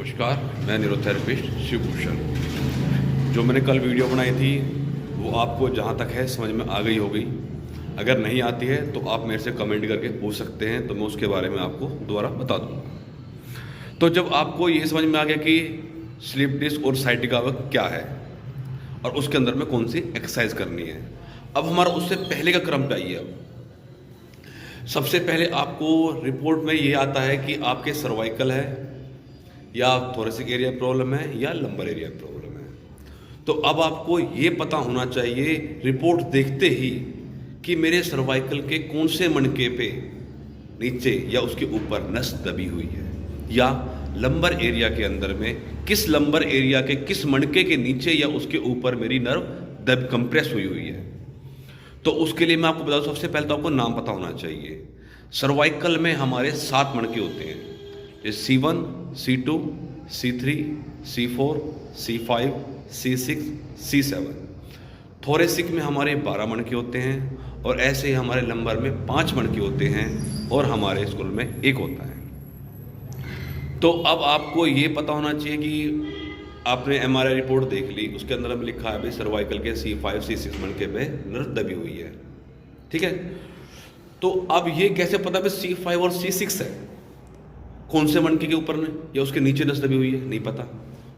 नमस्कार, मैं न्यूरोथेरेपिस्ट शिवभूषण। जो मैंने कल वीडियो बनाई थी वो आपको जहाँ तक है समझ में आ गई होगी। अगर नहीं आती है तो आप मेरे से कमेंट करके पूछ सकते हैं, तो मैं उसके बारे में आपको दोबारा बता दूँगा। तो जब आपको ये समझ में आ गया कि स्लीप डिस्क और साइटिका क्या है और उसके अंदर में कौन सी एक्सरसाइज करनी है, अब हमारा उससे पहले का क्रम क्या है। अब सबसे पहले आपको रिपोर्ट में ये आता है कि आपके सर्वाइकल है या थोरेसिक एरिया प्रॉब्लम है या लंबर एरिया प्रॉब्लम है। तो अब आपको ये पता होना चाहिए रिपोर्ट देखते ही कि मेरे सर्वाइकल के कौन से मणके पे नीचे या उसके ऊपर नस दबी हुई है, या लंबर एरिया के अंदर में किस लंबर एरिया के किस मणके के नीचे या उसके ऊपर मेरी नर्व दब कंप्रेस हुई है। तो उसके लिए मैं आपको बता दूं, सबसे पहले तो आपको नाम पता होना चाहिए। सर्वाइकल में हमारे 7 मणके होते हैं, जैसे C1, C2, C3, C4, C5, C6, C7। Thoracic में हमारे 12 मणके होते हैं, और ऐसे ही हमारे लंबर में 5 मणके होते हैं, और हमारे स्कूल में 1 होता है। तो अब आपको ये पता होना चाहिए कि आपने MRI रिपोर्ट देख ली, उसके अंदर में लिखा है भाई सर्वाइकल के C5, C6 मणके पे नर्व दबी हुई है, ठीक है। तो अब ये कैसे पता भाई C5 और C6 है, कौन से मणके के ऊपर ने या उसके नीचे नस दबी हुई है, नहीं पता।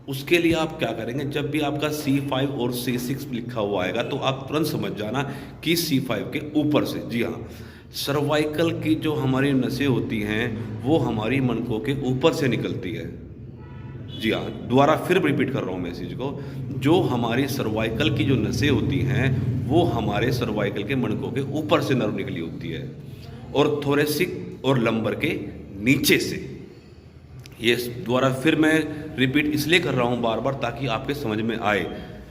उसके लिए आप क्या करेंगे, जब भी आपका C5 और C6 लिखा हुआ आएगा तो आप तुरंत समझ जाना कि C5 के ऊपर से। जी हाँ, सर्वाइकल की जो हमारी नसें होती हैं वो हमारी मणकों के ऊपर से निकलती है। जी हाँ, दोबारा फिर रिपीट कर रहा हूँ मैं इस चीज़ को, जो हमारी सर्वाइकल की जो नसें होती हैं वो हमारे सर्वाइकल के मणकों के ऊपर से नर्व निकली होती है, और थोरेसिक और लंबर के नीचे से। ये दोबारा फिर मैं रिपीट इसलिए कर रहा हूँ बार बार ताकि आपके समझ में आए।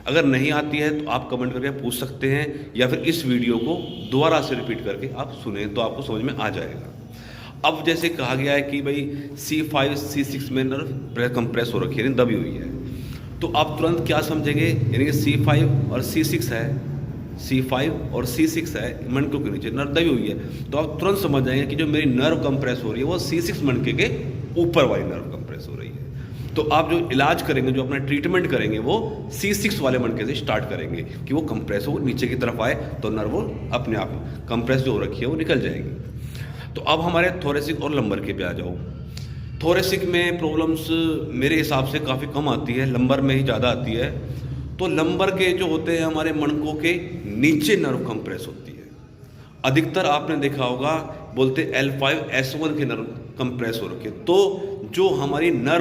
अगर नहीं आती है तो आप कमेंट करके पूछ सकते हैं, या फिर इस वीडियो को दोबारा से रिपीट करके आप सुने तो आपको समझ में आ जाएगा। अब जैसे कहा गया है कि भाई C5 C6 में नर्व कंप्रेस हो रखी है, यानी दबी हुई है, तो आप तुरंत क्या समझेंगे, यानी कि C5 और C6 है, C5 और C6 है, मणकों के नीचे नर्व दबी हुई है, तो आप तुरंत समझ जाएंगे कि जो मेरी नर्व कंप्रेस हो रही है वो C6 मणके के ऊपर वाली नर्व कंप्रेस हो रही है। तो आप जो इलाज करेंगे, जो अपना ट्रीटमेंट करेंगे, वो C6 वाले मणके से स्टार्ट करेंगे कि वो कंप्रेस हो, नीचे की तरफ आए तो नर्व अपने आप कंप्रेस जो हो रखी है वो निकल जाएगी। तो अब हमारे थोरेसिक और लंबर के पे आ जाओ। थोरेसिक में प्रॉब्लम्स मेरे हिसाब से काफ़ी कम आती है, लंबर में ही ज़्यादा आती है। तो लंबर के जो होते हैं हमारे मणकों के नीचे नर्व कंप्रेस होती है। अधिकतर आपने देखा होगा बोलते L5 S1 के नर्व कंप्रेस हो रखे, तो जो हमारी नर्व